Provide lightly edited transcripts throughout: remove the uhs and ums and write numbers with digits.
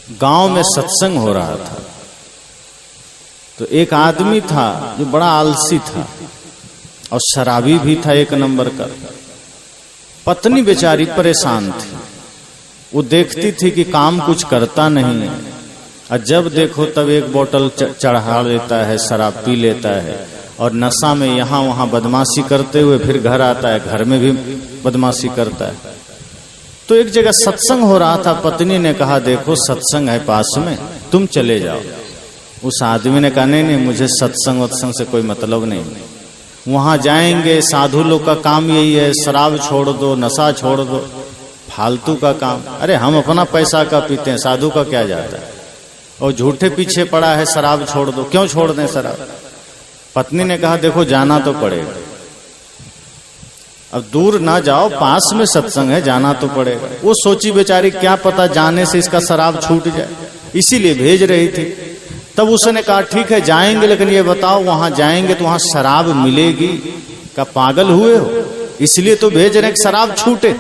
गांव में सत्संग हो रहा था। तो एक आदमी था जो बड़ा आलसी था और शराबी भी था एक नंबर का। पत्नी बेचारी परेशान थी। वो देखती थी कि काम कुछ करता नहीं है, और जब देखो तब एक बोतल चढ़ा लेता है, शराब पी लेता है और नशा में यहाँ वहाँ बदमाशी करते हुए फिर घर आता है, घर में भी बदमाशी करता है। तो एक जगह सत्संग हो रहा था। पत्नी ने कहा देखो सत्संग है पास में, तुम चले जाओ। उस आदमी ने कहा नहीं, मुझे सत्संग वत्संग से कोई मतलब नहीं, वहां जाएंगे साधु लोग का काम यही है, शराब छोड़ दो, नशा छोड़ दो, फालतू का काम। अरे हम अपना पैसा का पीते हैं, साधु का क्या जाता है। और झूठे पीछे पड़ा है, शराब छोड़ दो, क्यों छोड़ दें शराब। पत्नी ने कहा देखो जाना तो पड़ेगा, अब दूर ना जाओ, पास में सत्संग है, जाना तो पड़ेगा। वो सोची बेचारी क्या पता जाने से इसका शराब छूट जाए, इसीलिए भेज रही थी। तब उसने कहा ठीक है जाएंगे, लेकिन ये बताओ वहां जाएंगे तो वहां शराब मिलेगी? क्या पागल हुए हो? इसलिए तो भेज रहे शराब छूटे,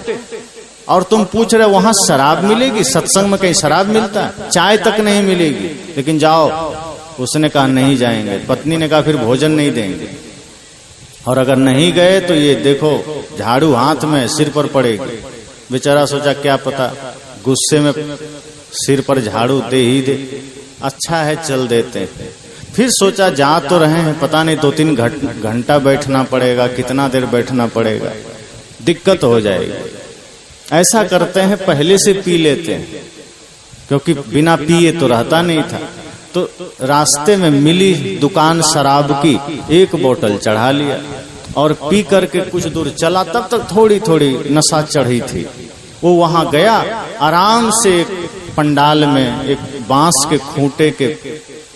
और तुम पूछ रहे वहां शराब मिलेगी? सत्संग में कहीं शराब मिलता है? चाय तक नहीं मिलेगी, लेकिन जाओ। उसने कहा नहीं जाएंगे। पत्नी ने कहा फिर भोजन नहीं देंगे, और अगर नहीं गए तो ये देखो झाड़ू हाथ में सिर पर पड़ेगी। बेचारा सोचा क्या पता गुस्से में सिर पर झाड़ू दे ही दे, अच्छा है चल देते। फिर सोचा जा तो रहे हैं, पता नहीं 2-3 घंटा बैठना पड़ेगा, कितना देर बैठना पड़ेगा, दिक्कत हो जाएगी। ऐसा करते हैं पहले से पी लेते हैं, क्योंकि बिना पिए तो रहता नहीं था। तो रास्ते में मिली दुकान शराब की, एक बोतल चढ़ा लिया और पी करके कुछ दूर चला। तब तक थोड़ी थोड़ी नशा चढ़ी थी। वो वहां गया, आराम से एक पंडाल में एक बांस के खूंटे के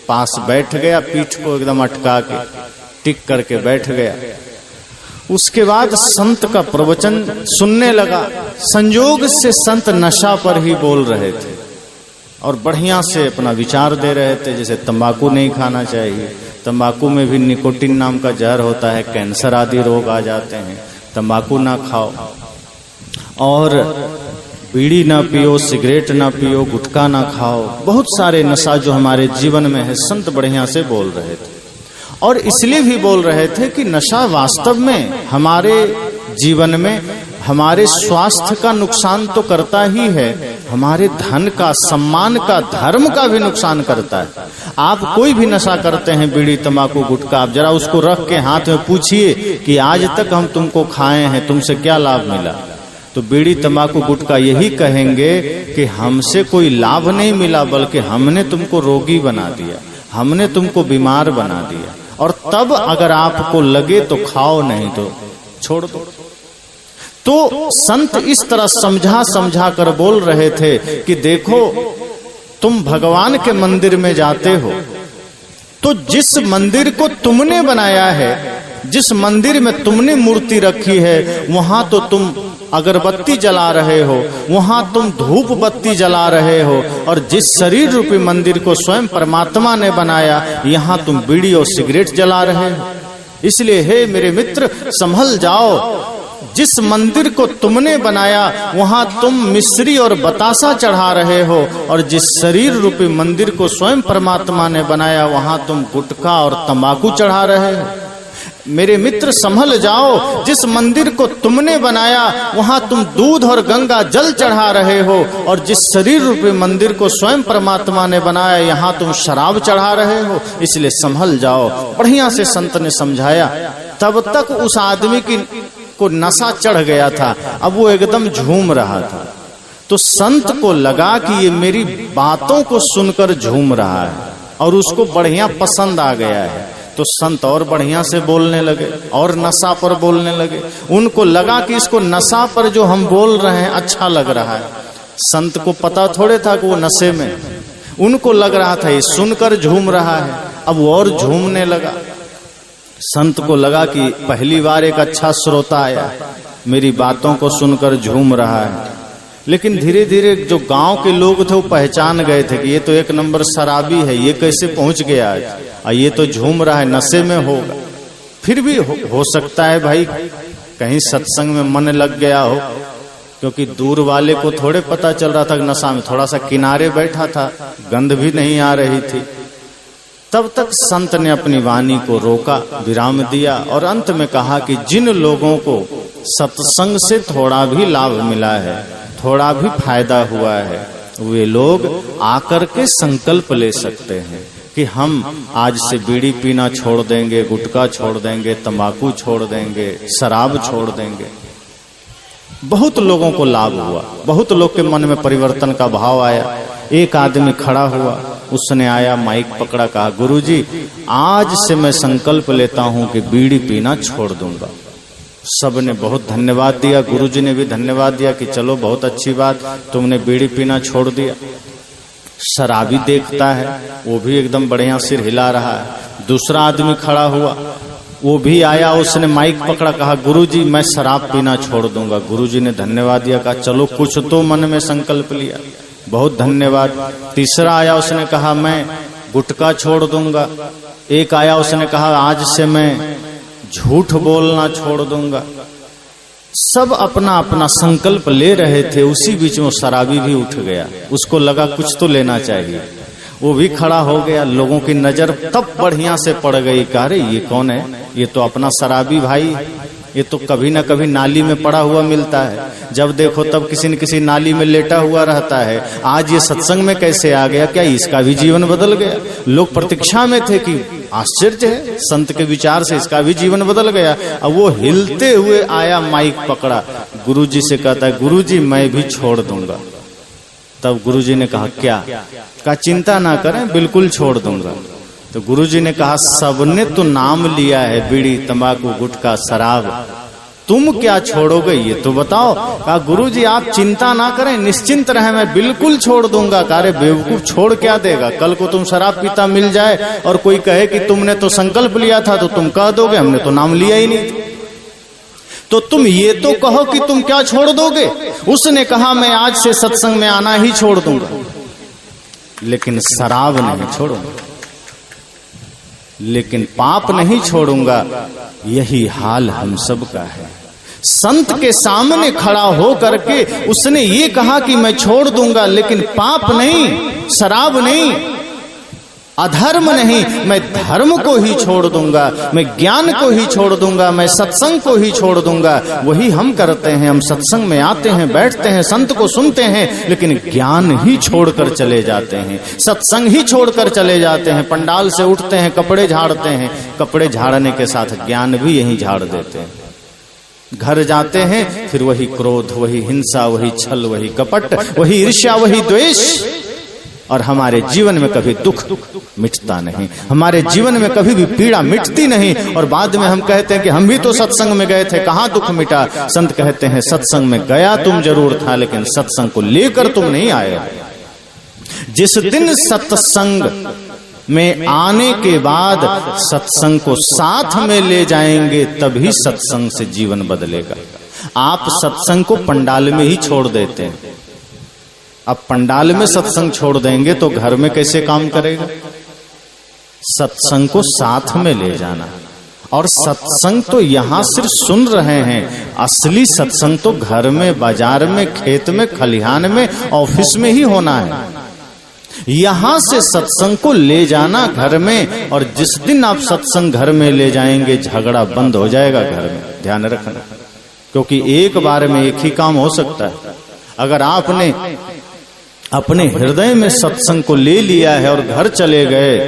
पास बैठ गया, पीठ को एकदम अटका के टिक करके बैठ गया। उसके बाद संत का प्रवचन सुनने लगा। संयोग से संत नशा पर ही बोल रहे थे और बढ़िया से अपना विचार दे रहे थे, जैसे तंबाकू नहीं खाना चाहिए, तंबाकू में भी निकोटीन नाम का जहर होता है, कैंसर आदि रोग आ जाते हैं, तंबाकू ना खाओ, और बीड़ी ना पियो, सिगरेट ना पियो, गुटखा ना खाओ। बहुत सारे नशा जो हमारे जीवन में है, संत बढ़िया से बोल रहे थे। और इसलिए भी बोल रहे थे कि नशा वास्तव में हमारे जीवन में हमारे स्वास्थ्य का नुकसान तो करता ही है, हमारे धन का, सम्मान का, धर्म का भी नुकसान करता है। आप कोई भी नशा करते हैं, बीड़ी तंबाकू गुटखा, आप जरा उसको रख के हाथ में पूछिए कि आज तक हम तुमको खाए हैं, तुमसे क्या लाभ मिला? तो बीड़ी तंबाकू गुटखा यही कहेंगे कि हमसे कोई लाभ नहीं मिला, बल्कि हमने तुमको रोगी बना दिया, हमने तुमको बीमार बना दिया। और तब अगर आपको लगे तो खाओ, नहीं तो छोड़ दो। तो संत इस तरह समझा समझा कर बोल रहे थे कि देखो तुम भगवान के मंदिर में जाते हो, तो जिस मंदिर को तुमने बनाया है, जिस मंदिर में तुमने मूर्ति रखी है, वहां तो तुम अगरबत्ती जला रहे हो, वहां तुम धूप बत्ती जला रहे हो, और जिस शरीर रूपी मंदिर को स्वयं परमात्मा ने बनाया, यहाँ तुम बीड़ी और सिगरेट जला रहे हो। इसलिए हे मेरे मित्र संभल जाओ, जिस मंदिर को तुमने बनाया वहां तुम मिश्री और बतासा चढ़ा रहे हो, और जिस शरीर रूपी मंदिर को स्वयं परमात्मा ने बनाया वहां तुम गुटखा और तंबाकू चढ़ा रहे हो। मेरे मित्र संभल जाओ, जिस मंदिर को तुमने बनाया वहां तुम दूध और गंगा जल चढ़ा रहे हो, और जिस शरीर रूपी मंदिर को स्वयं परमात्मा ने बनाया यहाँ तुम शराब चढ़ा रहे हो, इसलिए संभल जाओ। बढ़िया से संत ने समझाया। तब तक उस आदमी को नशा चढ़ गया था, अब वो एकदम झूम रहा था। तो संत को लगा कि ये मेरी बातों को सुनकर झूम रहा है, और उसको बढ़िया पसंद आ गया है। तो संत और बढ़िया से बोलने लगे और नशा पर बोलने लगे। उनको लगा कि इसको नशा पर जो हम बोल रहे हैं अच्छा लग रहा है। संत को पता थोड़े था कि वो नशे में, उनको लग रहा था ये सुनकर झूम रहा है। अब वो और झूमने लगा। संत को लगा कि पहली बार एक अच्छा श्रोता आया, मेरी बातों को सुनकर झूम रहा है। लेकिन धीरे धीरे जो गांव के लोग थे वो पहचान गए थे कि ये तो एक नंबर शराबी है, ये कैसे पहुंच गया आज, ये तो झूम रहा है, नशे में होगा। फिर भी हो सकता है भाई कहीं सत्संग में मन लग गया हो, क्योंकि दूर वाले को थोड़े पता चल रहा था कि नशा में, थोड़ा सा किनारे बैठा था, गंध भी नहीं आ रही थी। तब तक संत ने अपनी वाणी को रोका, विराम दिया और अंत में कहा कि जिन लोगों को सत्संग से थोड़ा भी लाभ मिला है, थोड़ा भी फायदा हुआ है, वे लोग आकर के संकल्प ले सकते हैं कि हम आज से बीड़ी पीना छोड़ देंगे, गुटखा छोड़ देंगे, तंबाकू छोड़ देंगे, शराब छोड़ देंगे। बहुत लोगों को लाभ हुआ, बहुत लोग के मन में परिवर्तन का भाव आया। एक आदमी खड़ा हुआ, उसने आया, माइक पकड़ा, कहा गुरुजी आज से मैं संकल्प लेता हूं कि बीड़ी पीना छोड़ दूंगा। सबने बहुत धन्यवाद दिया, गुरुजी ने भी धन्यवाद दिया कि चलो बहुत अच्छी बात, तुमने बीड़ी पीना छोड़ दिया। शराबी देखता है, वो भी एकदम बढ़िया सिर हिला रहा है। दूसरा आदमी खड़ा हुआ, वो भी आया, उसने माइक पकड़ा, कहा गुरुजी मैं शराब पीना छोड़ दूंगा। गुरुजी ने धन्यवाद दिया, कहा चलो कुछ तो मन में संकल्प लिया, बहुत धन्यवाद। तीसरा आया, उसने कहा मैं गुटखा छोड़ दूंगा। एक आया, उसने कहा आज से मैं झूठ बोलना छोड़ दूंगा। सब अपना अपना संकल्प ले रहे थे। उसी बीच में शराबी भी उठ गया, उसको लगा कुछ तो लेना चाहिए, वो भी खड़ा हो गया। लोगों की नजर तब बढ़िया से पड़ गई, कहा रे ये कौन है, ये तो अपना शराबी भाई, ये तो कभी ना कभी नाली में पड़ा हुआ मिलता है, जब देखो तब किसी न किसी नाली में लेटा हुआ रहता है, आज ये सत्संग में कैसे आ गया, क्या इसका भी जीवन बदल गया। लोग प्रतीक्षा में थे कि आश्चर्य है, संत के विचार से इसका भी जीवन बदल गया। अब वो हिलते हुए आया, माइक पकड़ा, गुरुजी से कहता है गुरुजी मैं भी छोड़ दूंगा। तब गुरुजी ने कहा क्या? कहा चिंता ना करें, बिल्कुल छोड़ दूंगा। तो गुरुजी ने कहा सबने तो नाम लिया है, बीड़ी, तंबाकू, गुटखा, शराब, तुम क्या छोड़ोगे ये तो बताओ। कहा गुरुजी आप चिंता ना करें, निश्चिंत रहें, मैं बिल्कुल छोड़ दूंगा। कहा रे बेवकूफ, छोड़ क्या देगा, कल को तुम शराब पीता मिल जाए और कोई कहे कि तुमने तो संकल्प लिया था, तो तुम कह दोगे हमने तो नाम लिया ही नहीं। तो तुम ये तो कहो कि तुम क्या छोड़ दोगे। उसने कहा मैं आज से सत्संग में आना ही छोड़ दूंगा, लेकिन शराब नहीं छोड़ूंगा, लेकिन पाप नहीं छोड़ूंगा। यही हाल हम सब का है। संत के सामने खड़ा हो करके उसने ये कहा कि मैं छोड़ दूंगा, लेकिन पाप नहीं, शराब नहीं, अधर्म नहीं, मैं धर्म को ही छोड़ दूंगा, मैं ज्ञान को ही छोड़ दूंगा, मैं सत्संग को ही छोड़ दूंगा। वही हम करते हैं, हम सत्संग में आते हैं, बैठते हैं, संत को सुनते हैं, लेकिन ज्ञान ही छोड़कर चले जाते हैं, सत्संग ही छोड़कर चले जाते हैं। पंडाल से उठते हैं, कपड़े झाड़ते हैं, कपड़े झाड़ने के साथ ज्ञान भी यहीं झाड़ देते हैं। घर जाते हैं, फिर वही क्रोध, वही हिंसा, वही छल, वही कपट, वही ईर्ष्या, वही द्वेष। और हमारे जीवन में कभी दुख मिटता नहीं, हमारे जीवन में कभी भी पीड़ा मिटती नहीं। और बाद में हम कहते हैं कि हम भी तो सत्संग में गए थे, कहाँ दुख मिटा। संत कहते हैं सत्संग में गया तुम जरूर था, लेकिन सत्संग को लेकर तुम नहीं आए। जिस दिन सत्संग में आने के बाद सत्संग को साथ में ले जाएंगे, तभी सत्संग से जीवन बदलेगा। आप सत्संग को पंडाल में ही छोड़ देते हैं। अब पंडाल में सत्संग छोड़ देंगे तो घर में कैसे काम करेगा। सत्संग को साथ में ले जाना। और सत्संग तो यहां सिर्फ सुन रहे हैं, असली सत्संग तो घर में, बाजार में, खेत में, खलिहान में, ऑफिस में ही होना है। यहां से सत्संग को ले जाना घर में। और जिस दिन आप सत्संग घर में ले जाएंगे, झगड़ा बंद हो जाएगा घर में, ध्यान रखना। क्योंकि एक बार में एक ही काम हो सकता है। अगर आपने अपने हृदय में सत्संग को ले लिया है और घर चले गए,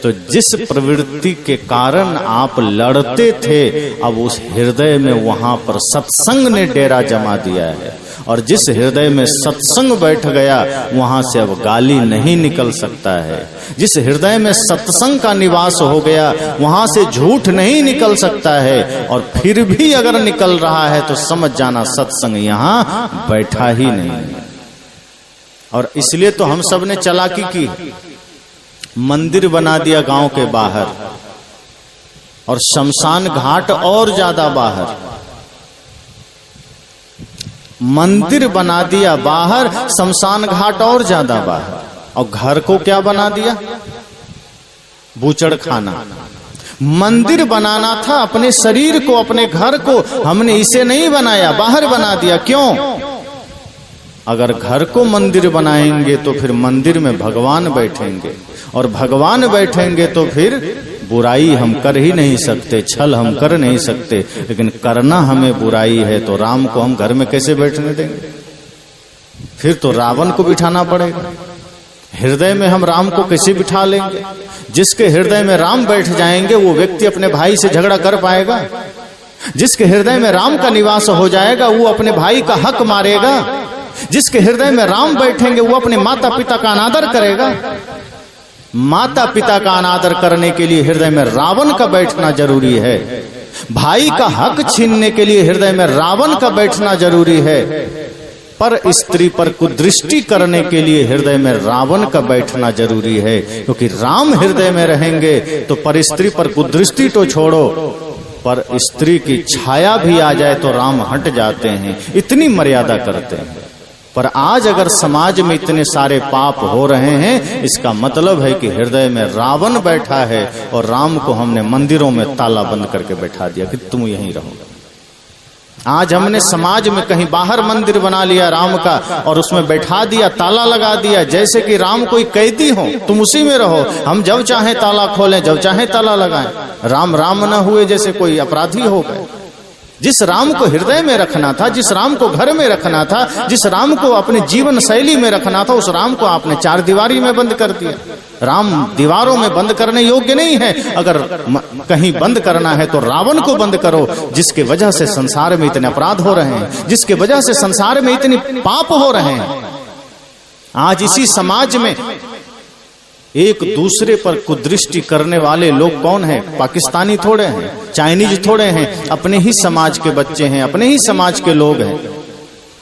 तो जिस प्रवृत्ति के कारण आप लड़ते थे, अब उस हृदय में वहां पर सत्संग ने डेरा जमा दिया है। और जिस हृदय में सत्संग बैठ गया, वहां से अब गाली नहीं निकल सकता है। जिस हृदय में सत्संग का निवास हो गया, वहां से झूठ नहीं निकल सकता है। और फिर भी अगर निकल रहा है तो समझ जाना सत्संग यहां बैठा ही नहीं है। और इसलिए तो हम सब ने चालाकी की, मंदिर बना दिया गांव के बाहर, और शमशान घाट और ज्यादा बाहर। मंदिर बना दिया बाहर, शमशान घाट और ज्यादा बाहर। और घर को क्या बना दिया? बूचड़ खाना। मंदिर बनाना था अपने शरीर को, अपने घर को, हमने इसे नहीं बनाया, बाहर बना दिया। क्यों? अगर घर को मंदिर बनाएंगे तो फिर मंदिर में भगवान बैठेंगे, और भगवान बैठेंगे तो फिर बुराई हम कर ही नहीं सकते, छल हम कर नहीं सकते। लेकिन करना हमें बुराई है तो राम को हम घर में कैसे बैठने देंगे? फिर तो रावण को बिठाना पड़ेगा। हृदय में हम राम को कैसे बिठा लेंगे? जिसके हृदय में राम बैठ जाएंगे वो व्यक्ति अपने भाई से झगड़ा कर पाएगा? जिसके हृदय में राम का निवास हो जाएगा वो अपने भाई का हक मारेगा? जिसके हृदय में राम बैठेंगे वो अपने माता पिता का अनादर करेगा? माता पिता का अनादर करने के लिए हृदय में रावण का बैठना जरूरी है। भाई का हक छीनने के लिए हृदय में रावण का बैठना जरूरी है। पर स्त्री पर कुदृष्टि करने के लिए हृदय में रावण का बैठना जरूरी है, क्योंकि राम हृदय में रहेंगे तो पर स्त्री पर कुदृष्टि तो छोड़ो, पर स्त्री की छाया भी आ जाए तो राम हट जाते हैं, इतनी मर्यादा करते हैं। पर आज अगर समाज में इतने सारे पाप हो रहे हैं, इसका मतलब है कि हृदय में रावण बैठा है और राम को हमने मंदिरों में ताला बंद करके बैठा दिया कि तुम यहीं रहो। आज हमने समाज में कहीं बाहर मंदिर बना लिया राम का और उसमें बैठा दिया, ताला लगा दिया, जैसे कि राम कोई कैदी हो, तुम उसी में रहो, हम जब चाहे ताला खोलें, जब चाहे ताला लगाएं। राम राम न हुए जैसे कोई अपराधी हो गए। जिस राम को हृदय में रखना था, जिस राम को घर में रखना था, जिस राम को अपने जीवन शैली में रखना था, उस राम को आपने चार दीवारी में बंद कर दिया। राम दीवारों में बंद करने योग्य नहीं है। अगर कहीं बंद करना है तो रावण को बंद करो, जिसके वजह से संसार में इतने अपराध हो रहे हैं, जिसके वजह से संसार में इतने पाप हो रहे हैं। आज इसी समाज में एक दूसरे पर कुदृष्टि करने वाले लोग कौन हैं? पाकिस्तानी थोड़े हैं, चाइनीज थोड़े हैं, अपने ही समाज के बच्चे हैं, अपने ही समाज के लोग हैं।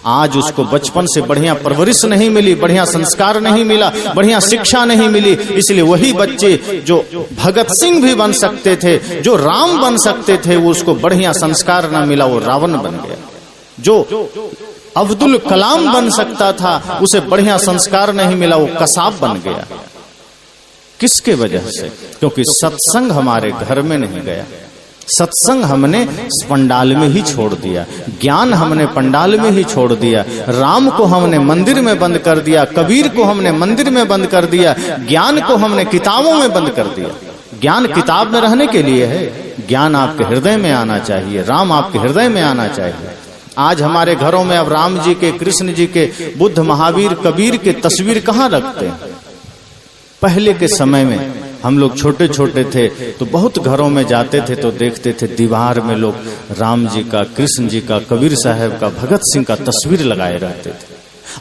आज उसको बचपन से बढ़िया परवरिश नहीं मिली, बढ़िया संस्कार नहीं मिला, बढ़िया शिक्षा नहीं मिली, इसलिए वही बच्चे जो भगत सिंह भी बन सकते थे, जो राम बन सकते थे, वो उसको बढ़िया संस्कार न मिला, वो रावण बन गया। जो अब्दुल कलाम बन सकता था, उसे बढ़िया संस्कार नहीं मिला, वो कसाब बन गया। किसके वजह से? क्योंकि सत्संग हमारे घर में नहीं गया, सत्संग हमने पंडाल में ही छोड़ दिया, ज्ञान हमने पंडाल में ही छोड़ दिया, राम को हमने मंदिर में बंद कर दिया, कबीर को हमने मंदिर में बंद कर दिया, ज्ञान को हमने किताबों में बंद कर दिया। ज्ञान किताब में रहने के लिए है, ज्ञान आपके हृदय में आना चाहिए, राम आपके हृदय में आना चाहिए। आज हमारे घरों में अब राम जी के, कृष्ण जी के, बुद्ध, महावीर, कबीर के तस्वीर कहाँ रखते हैं? पहले के समय में हम लोग छोटे छोटे थे तो बहुत घरों में जाते थे तो देखते थे दीवार में लोग राम जी का, कृष्ण जी का, कबीर साहब का, भगत सिंह का तस्वीर लगाए रहते थे।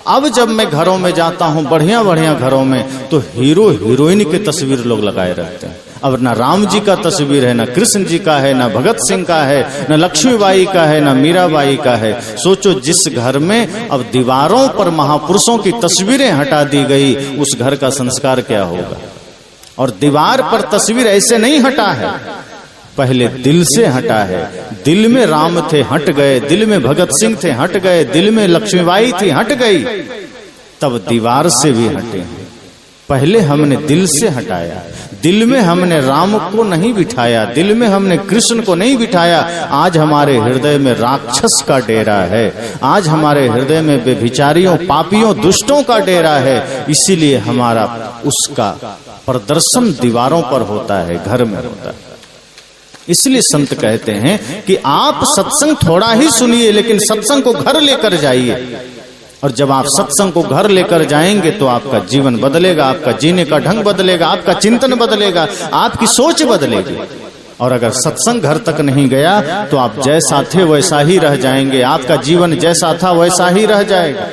अब जब मैं घरों में जाता हूँ, बढ़िया बढ़िया घरों में, तो हीरो हीरोइन के तस्वीर लोग लगाए रहते हैं। अब ना राम जी का तस्वीर है, ना कृष्ण जी का है, ना भगत सिंह का है, ना लक्ष्मीबाई का है, ना मीराबाई का है। सोचो जिस घर में अब दीवारों पर महापुरुषों की तस्वीरें हटा दी गई, उस घर का संस्कार क्या होगा? और दीवार पर तस्वीर ऐसे नहीं हटा है, पहले दिल से हटा है। दिल में राम थे, हट गए, दिल में भगत सिंह थे, हट गए, दिल में लक्ष्मीबाई थी, हट गई, तब दीवार से भी हटे हैं। पहले हमने दिल से हटाया, दिल में हमने राम को नहीं बिठाया, दिल में हमने कृष्ण को नहीं बिठाया। आज हमारे हृदय में राक्षस का डेरा है, आज हमारे हृदय में व्यभिचारियों, पापियों, दुष्टों का डेरा है। इसीलिए हमारा उसका प्रदर्शन दीवारों पर होता है, घर में होता है। इसलिए संत कहते हैं कि आप सत्संग थोड़ा ही सुनिए, लेकिन सत्संग को घर लेकर जाइए। और जब आप सत्संग को घर लेकर जाएंगे तो आपका जीवन बदलेगा, आपका जीने का ढंग बदलेगा, आपका चिंतन बदलेगा, आपकी सोच बदलेगी। और अगर सत्संग घर तक नहीं गया तो आप जैसा थे वैसा ही रह जाएंगे, आपका जीवन जैसा था वैसा ही रह जाएगा।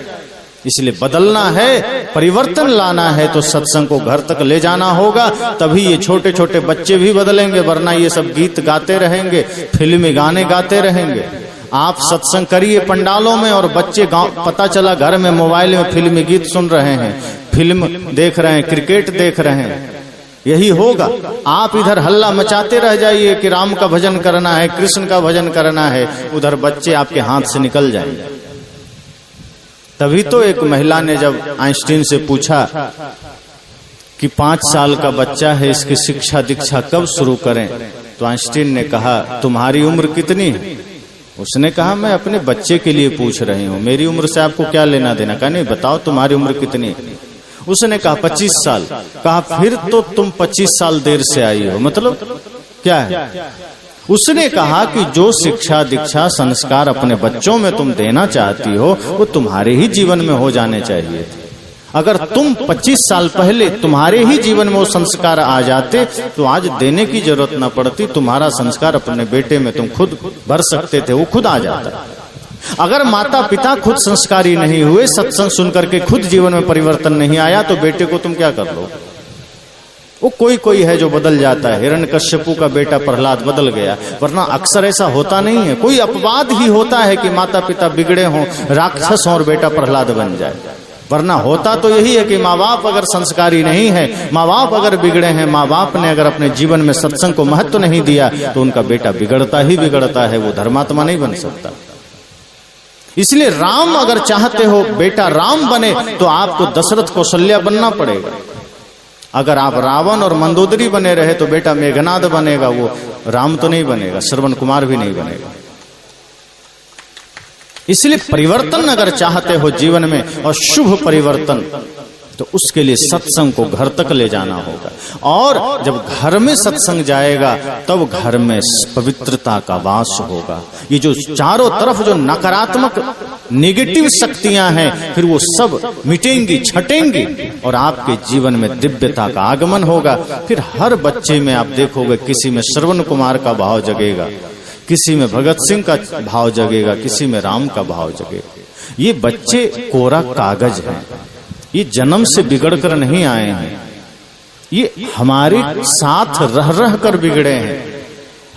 इसलिए बदलना है, परिवर्तन लाना है तो सत्संग को घर तक ले जाना होगा, तभी ये छोटे छोटे बच्चे भी बदलेंगे, वरना ये सब गीत गाते रहेंगे, फिल्मी गाने गाते रहेंगे। आप सत्संग करिए पंडालों में और बच्चे गांव, पता चला घर में मोबाइल में फिल्मी गीत सुन रहे हैं, फिल्म देख रहे हैं, क्रिकेट देख रहे हैं, यही होगा। आप इधर हल्ला मचाते रह जाइए कि राम का भजन करना है, कृष्ण का भजन करना है, उधर बच्चे आपके हाथ से निकल जाएंगे। तभी तो एक महिला ने जब आइंस्टीन से पूछा कि 5 साल का बच्चा है, इसकी शिक्षा दीक्षा कब शुरू करें, तो आइंस्टीन ने कहा तुम्हारी उम्र कितनी है? उसने कहा मैं अपने बच्चे के लिए पूछ रही हूँ, मेरी उम्र से आपको क्या लेना देना। कहा नहीं, बताओ तुम्हारी उम्र कितनी है। उसने कहा 25 साल। कहा फिर तो तुम 25 साल देर से आई हो, मतलब क्या है। उसने कहा कि जो शिक्षा दीक्षा संस्कार अपने बच्चों में तुम देना चाहती हो वो तुम्हारे ही जीवन में हो जाने चाहिए थे। अगर तुम 25 साल पहले तुम्हारे ही जीवन में वो संस्कार आ जाते तो आज देने की जरूरत न पड़ती। तुम्हारा संस्कार अपने बेटे में तुम खुद भर सकते थे, वो खुद आ जाता। अगर माता पिता खुद संस्कारी नहीं हुए, सत्संग सुनकर के खुद जीवन में परिवर्तन नहीं आया, तो बेटे को तुम क्या कर लो। वो कोई है जो बदल जाता है। हिरण्यकश्यपु का बेटा प्रहलाद बदल गया, वरना अक्सर ऐसा होता नहीं है। कोई अपवाद ही होता है कि माता पिता बिगड़े हों, राक्षस हों और बेटा प्रहलाद बन जाए, वरना होता तो यही है कि माँ बाप अगर संस्कारी नहीं है, माँ बाप अगर बिगड़े हैं, माँ बाप ने अगर अपने जीवन में सत्संग को महत्व नहीं दिया तो उनका बेटा बिगड़ता ही बिगड़ता है, वो धर्मात्मा नहीं बन सकता। इसलिए राम अगर चाहते हो बेटा राम बने तो आपको दशरथ कौशल्या बनना पड़ेगा। अगर आप रावण और मंदोदरी बने रहे तो बेटा मेघनाद बनेगा, वो राम तो नहीं बनेगा, श्रवण कुमार भी नहीं बनेगा। इसलिए परिवर्तन अगर चाहते हो जीवन में और शुभ परिवर्तन, तो उसके लिए सत्संग को घर तक ले जाना होगा। और जब घर में सत्संग जाएगा तब घर में पवित्रता का वास होगा। ये जो चारों तरफ जो नकारात्मक नेगेटिव शक्तियां हैं फिर वो सब मिटेंगी, छटेंगी और आपके जीवन में दिव्यता का आगमन होगा। फिर हर बच्चे में आप देखोगे किसी में श्रवण कुमार का भाव जगेगा, किसी में भगत सिंह का भाव जगेगा, किसी में राम का भाव जगेगा। ये बच्चे कोरा कागज हैं, ये जन्म से बिगड़ कर नहीं आए हैं, ये हमारे साथ रह रह कर बिगड़े हैं।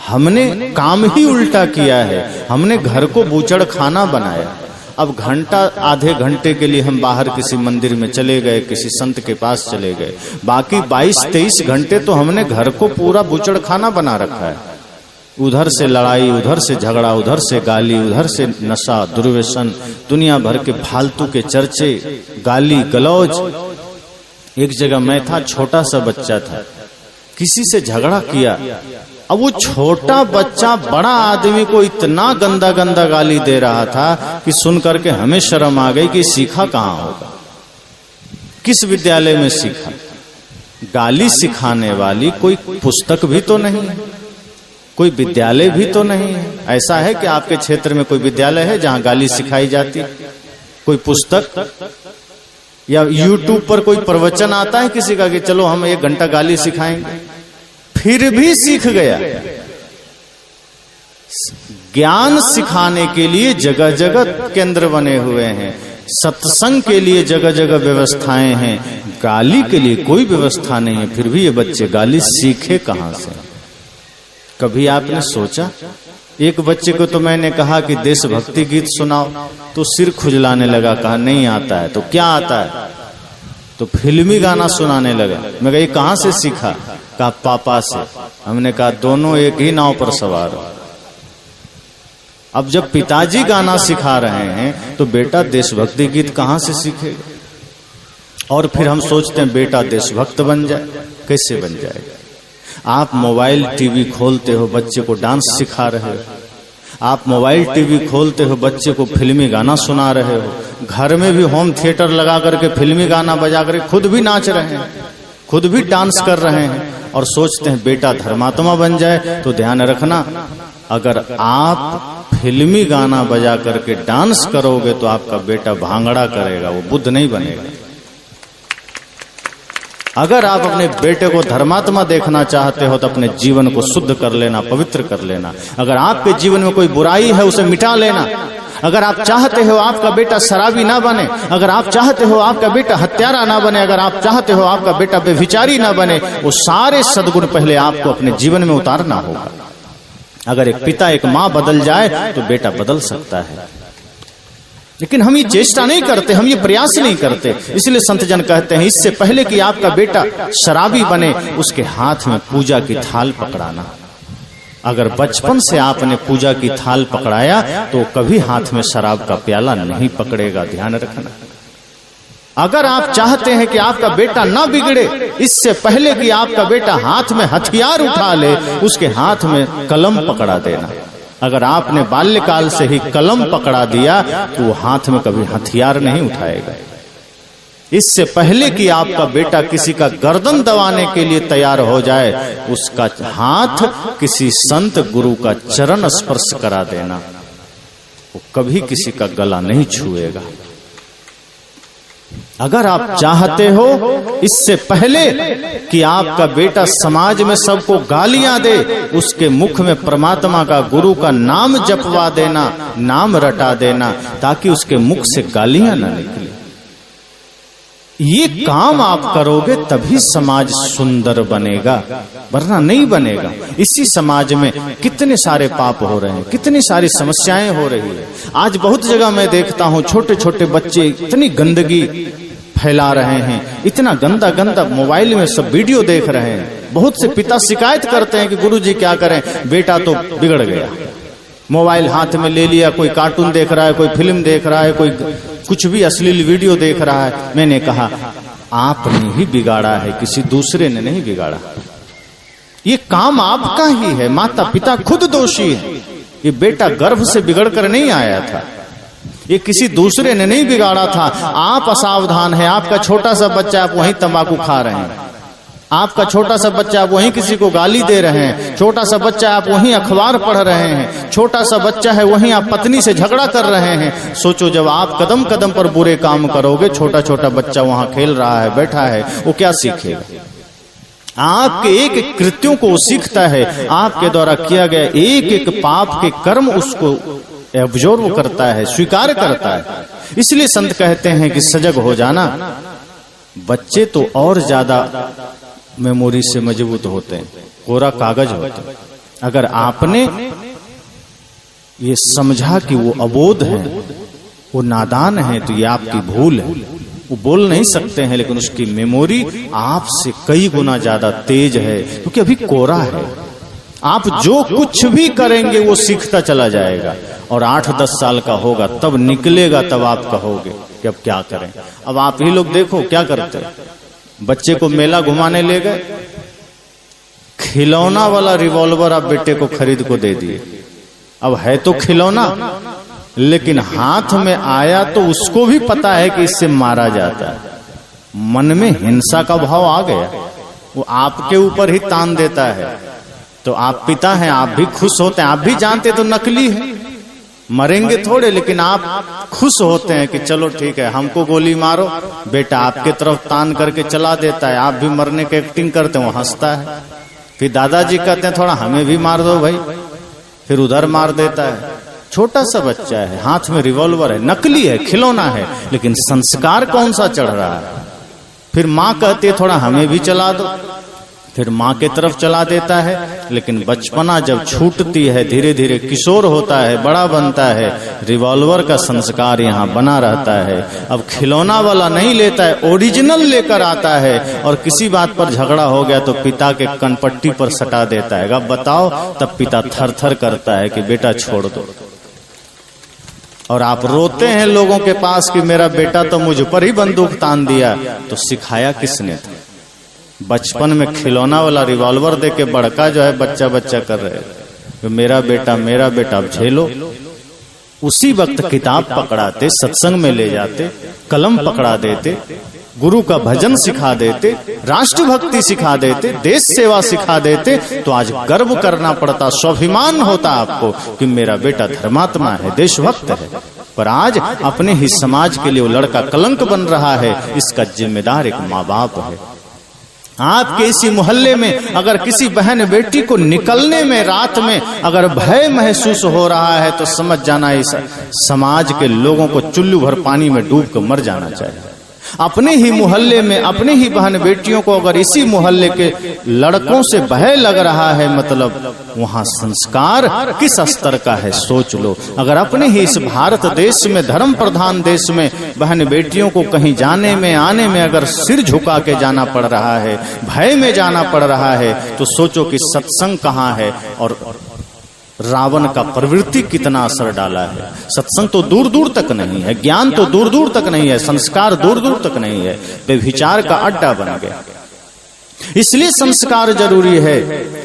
हमने काम ही उल्टा किया है, हमने घर को बूचड़ खाना बनाया। अब घंटा आधे घंटे के लिए हम बाहर किसी मंदिर में चले गए, किसी संत के पास चले गए, बाकी 22-23 घंटे तो हमने घर को पूरा बूचड़ खाना बना रखा है। उधर से लड़ाई, उधर से झगड़ा, उधर से गाली, उधर से नशा, दुर्व्यसन, दुनिया भर के फालतू के चर्चे, गाली गलौज। एक जगह मैं था, छोटा सा बच्चा था, किसी से झगड़ा किया। अब वो छोटा बच्चा बड़ा आदमी को इतना गंदा गंदा गाली दे रहा था कि सुन करके हमें शर्म आ गई कि सीखा कहाँ होगा, किस विद्यालय में सीखा। गाली सिखाने वाली कोई पुस्तक भी तो नहीं है, कोई विद्यालय भी तो नहीं है। ऐसा है कि आपके क्षेत्र में कोई विद्यालय है जहां गाली सिखाई जाती, कोई पुस्तक या YouTube पर कोई प्रवचन आता है किसी का कि चलो हम 1 घंटा गाली सिखाएंगे, फिर भी सीख गया। ज्ञान सिखाने के लिए जगह जगह केंद्र बने हुए हैं, सत्संग के लिए जगह जगह व्यवस्थाएं हैं, गाली के लिए कोई व्यवस्था नहीं है। फिर भी ये बच्चे गाली सीखे कहां से? कभी आपने सोचा? एक बच्चे को तो मैंने कहा कि देशभक्ति गीत सुनाओ तो सिर खुजलाने लगा, कहा नहीं आता है। तो क्या आता है? तो फिल्मी गाना सुनाने लगा। मैं कहा ये कहां से सीखा? कहा पापा से। हमने कहा दोनों एक ही नाव पर सवार हो। अब जब पिताजी गाना सिखा रहे हैं तो बेटा देशभक्ति गीत कहां से सीखेगा? और फिर हम सोचते हैं बेटा देशभक्त बन जाए, कैसे बन जाएगा? आप मोबाइल टीवी खोलते हो, बच्चे को डांस सिखा रहे हो। आप मोबाइल टीवी खोलते हो, बच्चे को फिल्मी गाना सुना रहे हो। घर में भी होम थिएटर लगा करके फिल्मी गाना बजा करके खुद भी नाच रहे हैं, खुद भी डांस कर रहे हैं और सोचते हैं बेटा धर्मात्मा बन जाए। तो ध्यान रखना, अगर आप फिल्मी गाना बजा करके डांस करोगे तो आपका बेटा भांगड़ा करेगा, वो बुद्ध नहीं बनेगा। अगर आप अपने बेटे को धर्मात्मा देखना चाहते हो तो अपने जीवन को शुद्ध कर लेना, पवित्र कर लेना। अगर आपके जीवन में कोई बुराई है उसे मिटा लेना। अगर आप चाहते हो आपका बेटा शराबी ना बने, अगर आप चाहते हो आपका बेटा हत्यारा ना बने, अगर आप चाहते हो आपका बेटा व्यभिचारी ना बने, वो सारे सद्गुण पहले आपको अपने जीवन में उतारना होगा। अगर एक पिता एक माँ बदल जाए तो बेटा बदल सकता है, लेकिन हम ये चेष्टा नहीं करते, हम ये प्रयास नहीं करते। इसलिए संत जन कहते हैं इससे पहले कि आपका बेटा शराबी बने उसके हाथ में पूजा की थाल पकड़ाना। अगर बचपन से आपने पूजा की थाल पकड़ाया तो कभी हाथ में शराब का प्याला नहीं पकड़ेगा, ध्यान रखना। अगर आप चाहते हैं कि आपका बेटा ना बिगड़े, इससे पहले कि आपका बेटा हाथ में हथियार उठा ले उसके हाथ में कलम पकड़ा देना। अगर आपने बाल्यकाल से ही कलम पकड़ा दिया तो वो हाथ में कभी हथियार नहीं उठाएगा। इससे पहले कि आपका बेटा किसी का गर्दन दबाने के लिए तैयार हो जाए, उसका हाथ किसी संत गुरु का चरण स्पर्श करा देना। वो कभी किसी का गला नहीं छुएगा। अगर आप चाहते हो इससे पहले कि आपका बेटा समाज में सबको गालियां दे, उसके मुख में परमात्मा का, गुरु का नाम जपवा देना, नाम रटा देना, ताकि उसके मुख से गालियां ना निकले। ये काम आप करोगे तभी समाज सुंदर बनेगा, वरना नहीं बनेगा। इसी समाज में कितने सारे पाप हो रहे हैं, कितनी सारी समस्याएं हो रही है। आज बहुत जगह मैं देखता हूं छोटे छोटे बच्चे इतनी गंदगी फैला रहे हैं, इतना गंदा गंदा मोबाइल में सब वीडियो देख रहे हैं। बहुत से पिता शिकायत करते हैं कि गुरुजी क्या करें, बेटा तो बिगड़ गया, मोबाइल हाथ में ले लिया, कोई कार्टून देख रहा है, कोई फिल्म देख रहा है, कोई कुछ भी अश्लील वीडियो देख रहा है। मैंने कहा आपने ही बिगाड़ा है, किसी दूसरे ने नहीं बिगाड़ा। ये काम आपका ही है, माता पिता खुद दोषी है। ये बेटा गर्भ से बिगड़ कर नहीं आया था, ये किसी दूसरे ने नहीं बिगाड़ा था। आप असावधान हैं, आपका छोटा सा बच्चा, आप वहीं तंबाकू खा रहे हैं, आपका छोटा सा बच्चा आप वहीं किसी को गाली दे रहे हैं, छोटा सा बच्चा आप वहीं अखबार पढ़ रहे हैं, छोटा सा बच्चा है वहीं आप पत्नी से झगड़ा कर रहे हैं। सोचो जब आप कदम कदम पर बुरे काम करोगे, छोटा छोटा बच्चा वहां खेल रहा है, बैठा है, वो क्या सीखेगा? आपके एक एक कृत्यों को वो सीखता है। आपके द्वारा किया गया एक एक पाप के कर्म उसको एब्जॉर्व करता है, स्वीकार करता है। इसलिए संत कहते हैं कि सजग हो जाना। बच्चे तो और ज्यादा मेमोरी से मजबूत होते हैं, कोरा कागज होते हैं। अगर आपने ये समझा कि वो अबोध है, वो नादान है, तो ये आपकी भूल है। वो बोल नहीं सकते हैं, लेकिन उसकी मेमोरी आपसे कई गुना ज्यादा तेज है, क्योंकि अभी कोरा है। आप जो कुछ भी करेंगे वो सीखता चला जाएगा, और 8-10 साल का होगा तब निकलेगा, तब आप कहोगे कि अब क्या करें। अब आप ही लोग देखो क्या करते हैं। बच्चे को मेला घुमाने ले गए, खिलौना वाला रिवॉल्वर आप बेटे को खरीद को दे दिए। अब है तो खिलौना, लेकिन हाथ में आया तो उसको भी पता है कि इससे मारा जाता है। मन में हिंसा का भाव आ गया, वो आपके ऊपर ही तान देता है। तो आप पिता हैं, आप भी खुश होते हैं, आप भी जानते तो नकली है, मरेंगे थोड़े, लेकिन आप खुश होते हैं कि चलो ठीक है, हमको गोली मारो। बेटा आपके तरफ तान करके चला देता है, आप भी मरने की एक्टिंग करते हैं, वो हंसता है। फिर दादाजी कहते हैं थोड़ा हमें भी मार दो भाई, फिर उधर मार देता है। छोटा सा बच्चा है, हाथ में रिवॉल्वर है, नकली है, खिलौना है, लेकिन संस्कार कौन सा चढ़ रहा है। फिर माँ कहती है थोड़ा हमें भी चला दो, फिर माँ के तरफ चला देता है। लेकिन बचपना जब छूटती है, धीरे धीरे किशोर होता है, बड़ा बनता है, रिवॉल्वर का संस्कार यहाँ बना रहता है। अब खिलौना वाला नहीं लेता है, ओरिजिनल लेकर आता है, और किसी बात पर झगड़ा हो गया तो पिता के कनपट्टी पर सटा देता है। अब बताओ, तब पिता थर थर करता है कि बेटा छोड़ दो। और आप रोते हैं लोगों के पास कि मेरा बेटा तो मुझ पर ही बंदूक तान दिया। तो सिखाया किसने था? बचपन में खिलौना वाला रिवॉल्वर दे के बड़का जो है बच्चा बच्चा कर रहे तो मेरा बेटा अब झेलो। उसी वक्त किताब पकड़ाते, सत्संग में ले जाते, कलम पकड़ा देते, गुरु का भजन सिखा देते, राष्ट्रभक्ति सिखा देते, देश सेवा सिखा देते, तो आज गर्व करना पड़ता, स्वाभिमान होता आपको कि मेरा बेटा धर्मात्मा है, देशभक्त है। पर आज अपने ही समाज के लिए वो लड़का कलंक बन रहा है, इसका जिम्मेदार एक माँ बाप है। आपके इसी मोहल्ले में अगर किसी बहन बेटी को निकलने में रात में अगर भय महसूस हो रहा है, तो समझ जाना इस समाज के लोगों को चुल्लू भर पानी में डूब कर मर जाना चाहिए। अपने ही मोहल्ले में अपने ही बहन बेटियों को अगर इसी मोहल्ले के लड़कों से भय लग रहा है, मतलब वहां संस्कार किस स्तर का है सोच लो। अगर अपने ही इस भारत देश में, धर्म प्रधान देश में, बहन बेटियों को कहीं जाने में आने में अगर सिर झुका के जाना पड़ रहा है, भय में जाना पड़ रहा है, तो सोचो कि सत्संग कहाँ है और रावण का प्रवृत्ति कितना असर डाला है। सत्संग तो दूर दूर तक नहीं है, ज्ञान तो दूर दूर तक नहीं है, संस्कार दूर दूर तक नहीं है, व्यभिचार का अड्डा बन गया। इसलिए संस्कार जरूरी है।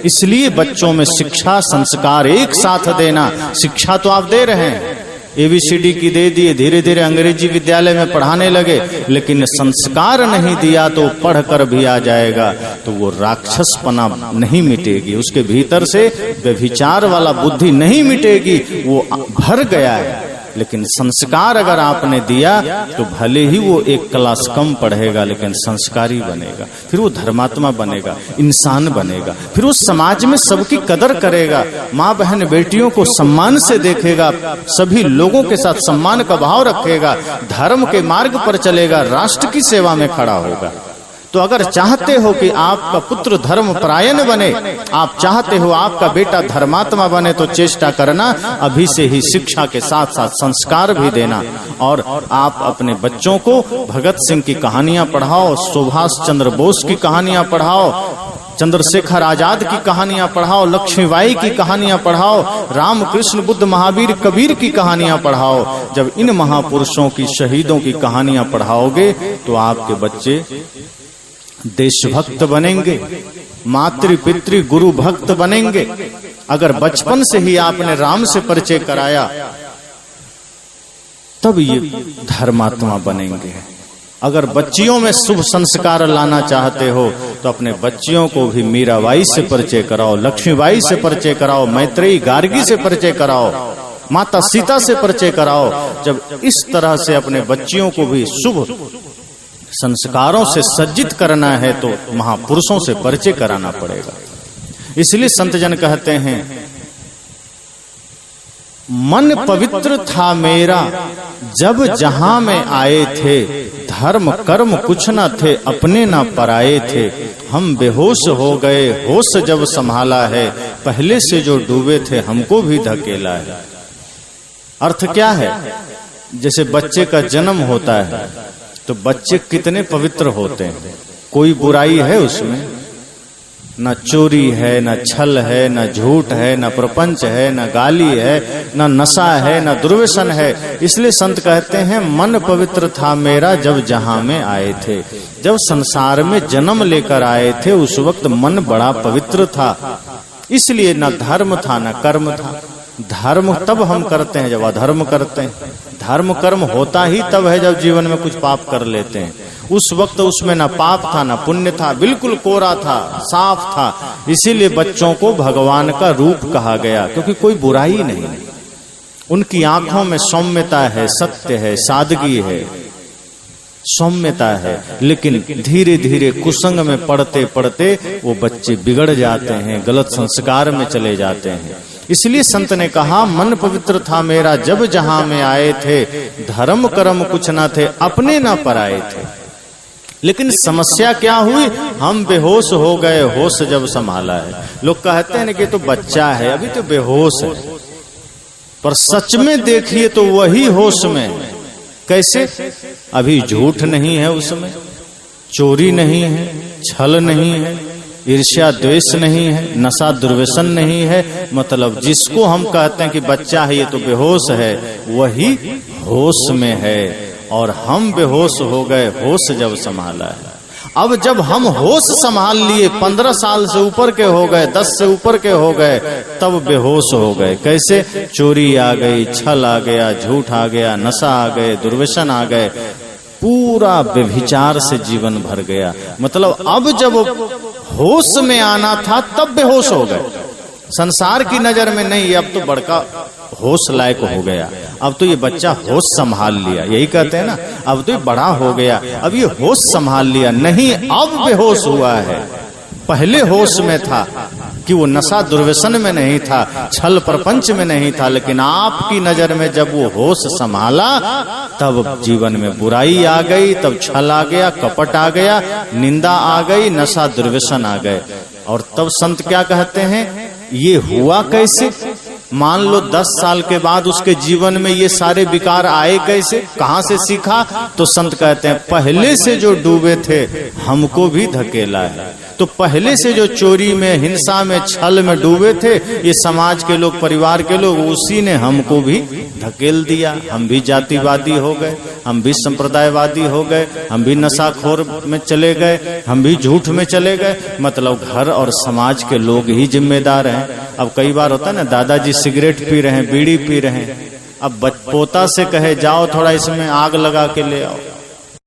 इसलिए बच्चों में शिक्षा संस्कार एक साथ देना। शिक्षा तो आप दे रहे हैं, ABCD की दे दिए, धीरे धीरे अंग्रेजी विद्यालय में पढ़ाने लगे, लेकिन संस्कार नहीं दिया तो पढ़कर भी आ जाएगा तो वो राक्षसपना नहीं मिटेगी, उसके भीतर से व्यभिचार वाला बुद्धि नहीं मिटेगी, वो भर गया है। लेकिन संस्कार अगर आपने दिया तो भले ही वो एक क्लास कम पढ़ेगा लेकिन संस्कारी बनेगा, फिर वो धर्मात्मा बनेगा, इंसान बनेगा, फिर वो समाज में सबकी कदर करेगा, माँ बहन बेटियों को सम्मान से देखेगा, सभी लोगों के साथ सम्मान का भाव रखेगा, धर्म के मार्ग पर चलेगा, राष्ट्र की सेवा में खड़ा होगा। तो अगर चाहते हो कि आपका पुत्र धर्म परायण बने, आप चाहते हो आपका बेटा धर्मात्मा बने, तो चेष्टा करना अभी से ही शिक्षा के साथ साथ संस्कार भी देना। और आप अपने बच्चों को भगत सिंह की कहानियां पढ़ाओ, सुभाष चंद्र बोस की कहानियां पढ़ाओ, चंद्रशेखर आजाद की कहानियां पढ़ाओ, लक्ष्मीबाई की कहानियां पढ़ाओ, रामकृष्ण बुद्ध महावीर कबीर की कहानियां पढ़ाओ। जब इन महापुरुषों की शहीदों की कहानियां पढ़ाओगे तो आपके बच्चे देशभक्त बनेंगे, मातृ पितृ गुरु भक्त बनेंगे। अगर बचपन से ही आपने राम से परिचय कराया तब ये धर्मात्मा बनेंगे। अगर बच्चियों में शुभ संस्कार लाना चाहते हो तो अपने बच्चियों को भी मीराबाई से परिचय कराओ, लक्ष्मीबाई से परिचय कराओ, मैत्रेयी गार्गी से परिचय कराओ, माता सीता से परिचय कराओ। जब इस तरह से अपने बच्चियों को भी शुभ संस्कारों से सज्जित करना है तो महापुरुषों से परिचय कराना पड़ेगा। इसलिए संत जन कहते हैं, मन पवित्र था मेरा जब जहां में आए थे, धर्म कर्म कुछ न थे अपने न पराए थे, हम बेहोश हो गए होश जब संभाला है, पहले से जो डूबे थे हमको भी धकेला है। अर्थ क्या है? जैसे बच्चे का जन्म होता है तो बच्चे कितने पवित्र होते हैं, कोई बुराई है उसमें, न चोरी है, न छल है, न झूठ है, न प्रपंच है, न गाली है, न नशा है, न दुर्व्यसन है। इसलिए संत कहते हैं, मन पवित्र था मेरा जब जहां में आए थे। जब संसार में जन्म लेकर आए थे उस वक्त मन बड़ा पवित्र था, इसलिए न धर्म था न कर्म था। धर्म तब हम करते हैं जब अधर्म करते हैं, धर्म कर्म होता ही तब है जब जीवन में कुछ पाप कर लेते हैं। उस वक्त उसमें ना पाप था ना पुण्य था, बिल्कुल कोरा था, साफ था। इसीलिए बच्चों को भगवान का रूप कहा गया, क्योंकि कोई बुराई नहीं, उनकी आंखों में सौम्यता है, सत्य है, सादगी है, सौम्यता है। लेकिन धीरे धीरे कुसंग में पढ़ते पढ़ते वो बच्चे बिगड़ जाते हैं, गलत संस्कार में चले जाते हैं। इसलिए संत ने कहा, मन पवित्र था मेरा जब जहां में आए थे, धर्म कर्म कुछ न थे अपने न पराए थे। लेकिन समस्या क्या हुई? हम बेहोश हो गए होश जब संभाला है। लोग कहते हैं कि तो बच्चा है, अभी तो बेहोश है, पर सच में देखिए तो वही होश में। कैसे? अभी झूठ नहीं है उसमें, चोरी नहीं है, छल नहीं है, ईर्ष्या द्वेष नहीं है, नशा दुर्व्यसन नहीं है। मतलब जिसको हम कहते हैं कि बच्चा है, ये तो बेहोश है, वही होश में है। और हम बेहोश हो गए होश जब संभाला है। अब जब हम होश संभाल लिए, 15 साल से ऊपर के हो गए, 10 से ऊपर के हो गए, तब बेहोश हो गए। कैसे? चोरी आ गई, छल आ गया, झूठ आ गया, नशा आ गए, दुर्व्यसन आ गए, पूरा व्यभिचार से जीवन भर गया। मतलब अब जब होश में आना था तब बेहोश हो गए। संसार की नजर में नहीं, अब तो बड़का होश लायक हो गया, अब तो ये बच्चा होश संभाल लिया, यही कहते हैं ना, अब तो ये बड़ा हो गया, अब ये होश संभाल लिया। नहीं, अब बेहोश हुआ है। पहले होश में था कि वो नशा दुर्व्यसन में नहीं था, छल प्रपंच में नहीं था, लेकिन आपकी नजर में जब वो होश संभाला तब जीवन में बुराई आ गई, तब छल आ गया, कपट आ गया, निंदा आ गई, नशा दुर्व्यसन आ गए। और तब संत क्या कहते हैं? ये हुआ कैसे? मान लो 10 साल के बाद उसके जीवन में ये सारे विकार आए कैसे? कहां से सीखा? तो संत कहते हैं, पहले से जो डूबे थे हमको भी धकेला है। तो पहले से जो चोरी में, हिंसा में, छल में डूबे थे, ये समाज के लोग, परिवार के लोग, उसी ने हमको भी धकेल दिया, हम भी जातिवादी हो गए, हम भी संप्रदायवादी हो गए, हम भी नशाखोर में चले गए, हम भी झूठ में चले गए। मतलब घर और समाज के लोग ही जिम्मेदार हैं। अब कई बार होता है ना, दादाजी सिगरेट पी रहे हैं, बीड़ी पी रहे हैं, अब पोता से कहे जाओ थोड़ा इसमें आग लगा के ले आओ,